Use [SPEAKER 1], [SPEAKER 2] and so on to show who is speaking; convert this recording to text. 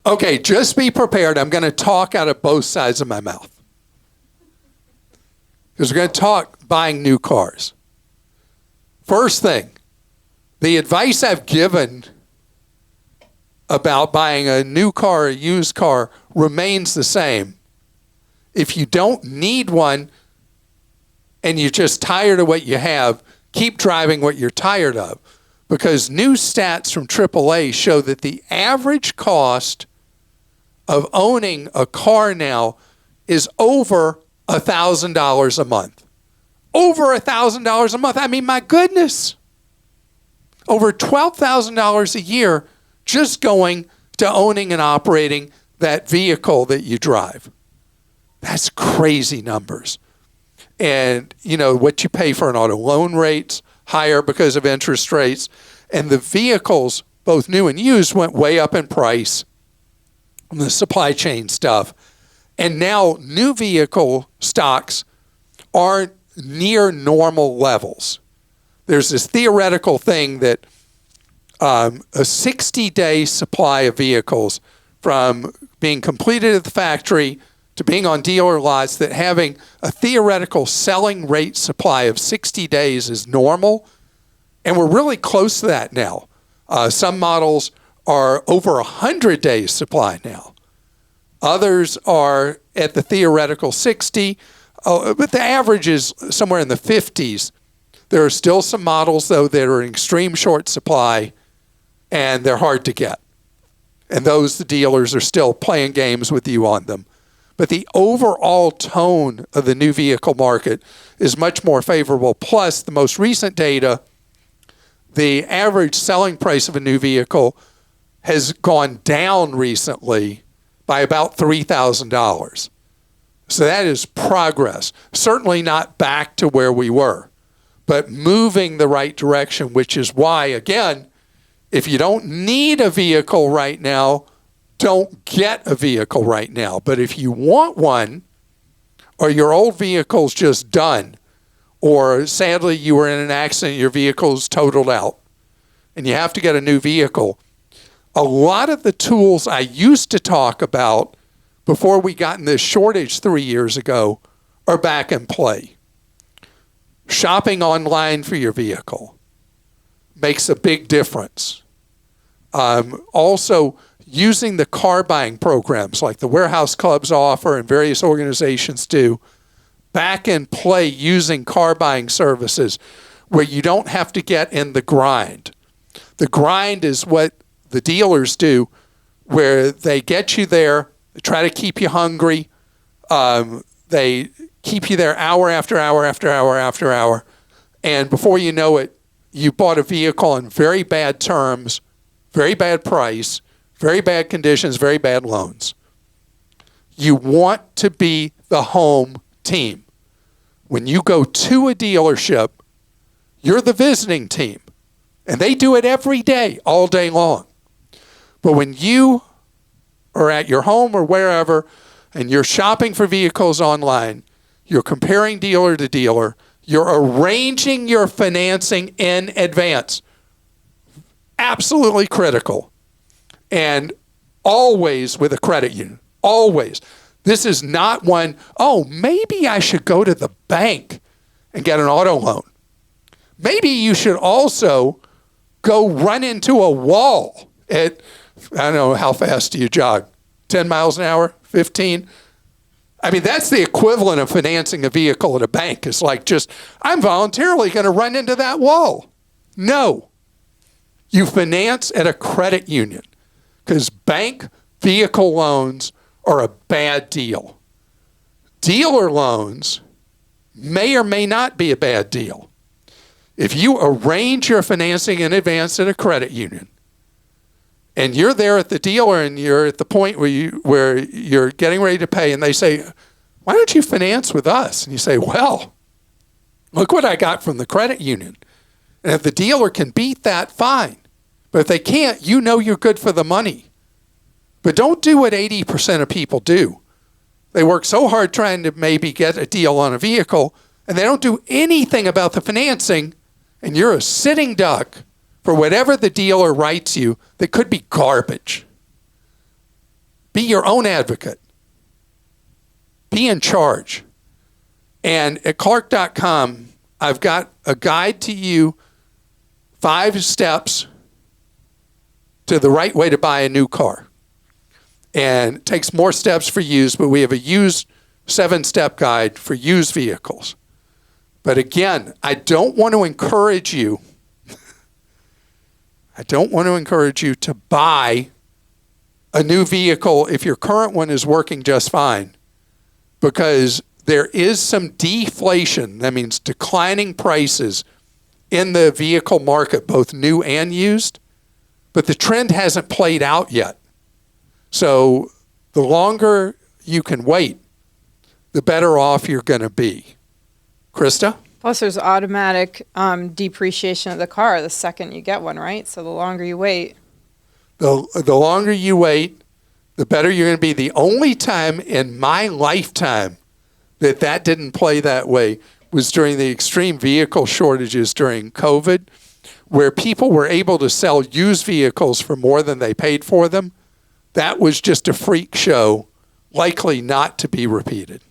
[SPEAKER 1] Okay, just be prepared. I'm going to talk out of both sides of my mouth. Because we're going to talk buying new cars. First thing, the advice I've given about buying a new car or a used car remains the same. If you don't need one and you're just tired of what you have, keep driving what you're tired of. Because new stats from AAA show that the average cost of owning a car now is over $1,000 a month. Over $1,000 a month. I mean, my goodness. Over $12,000 a year just going to owning and operating that vehicle that you drive. That's crazy numbers. And, you know, what you pay for an auto loan rate's higher because of interest rates. And the vehicles, both new and used, went way up in price. The supply chain stuff. And now new vehicle stocks aren't near normal levels. There's this theoretical thing that a 60-day supply of vehicles from being completed at the factory to being on dealer lots, that having a theoretical selling rate supply of 60 days is normal. And we're really close to that now. Some models are over 100 days supply now. Others are at the theoretical 60, but the average is somewhere in the 50s. There are still some models, though, that are in extreme short supply, and they're hard to get. And those, the dealers are still playing games with you on them. But the overall tone of the new vehicle market is much more favorable. Plus, the most recent data, the average selling price of a new vehicle has gone down recently by about $3,000. So that is progress. Certainly not back to where we were, but moving the right direction, which is why, again, if you don't need a vehicle right now, don't get a vehicle right now. But if you want one, or your old vehicle's just done, or sadly you were in an accident, your vehicle's totaled out, and you have to get a new vehicle, a lot of the tools I used to talk about before we got in this shortage 3 years ago are back in play. Shopping online for your vehicle makes a big difference. Also, using the car buying programs like the warehouse clubs offer and various organizations do, back in play using car buying services where you don't have to get in the grind. The grind is what the dealers do, where they get you there, they try to keep you hungry, they keep you there hour after hour after hour after hour, and before you know it, you bought a vehicle on very bad terms, very bad price, very bad conditions, very bad loans. You want to be the home team. When you go to a dealership, you're the visiting team. And they do it every day, all day long. But when you are at your home or wherever and you're shopping for vehicles online, you're comparing dealer to dealer, you're arranging your financing in advance. Absolutely critical. And always with a credit union. Always. This is not one, oh, maybe I should go to the bank and get an auto loan. Maybe you should also go run into a wall at, I don't know, how fast do you jog? 10 miles an hour? 15? I mean, that's the equivalent of financing a vehicle at a bank. It's like just, I'm voluntarily going to run into that wall. No. You finance at a credit union because bank vehicle loans are a bad deal. Dealer loans may or may not be a bad deal. If you arrange your financing in advance at a credit union, and you're there at the dealer and you're at the point where you're getting ready to pay, and they say, why don't you finance with us? And you say, well, look what I got from the credit union. And if the dealer can beat that, fine. But if they can't, you know you're good for the money. But don't do what 80% of people do. They work so hard trying to maybe get a deal on a vehicle, and they don't do anything about the financing, and you're a sitting duck for whatever the dealer writes you that could be garbage. your own advocate. Be in charge. And at Clark.com, I've got a guide to you, 5 steps to the right way to buy a new car. And it takes more steps for used, but we have a used 7-step guide for used vehicles. But again, I don't want to encourage you to buy a new vehicle if your current one is working just fine, because there is some deflation. That means declining prices in the vehicle market, both new and used, but the trend hasn't played out yet. So the longer you can wait, the better off you're going to be. Krista?
[SPEAKER 2] Plus, there's automatic depreciation of the car the second you get one, right? So the longer you wait.
[SPEAKER 1] The longer you wait, the better you're going to be. The only time in my lifetime that didn't play that way was during the extreme vehicle shortages during COVID, where people were able to sell used vehicles for more than they paid for them. That was just a freak show, likely not to be repeated.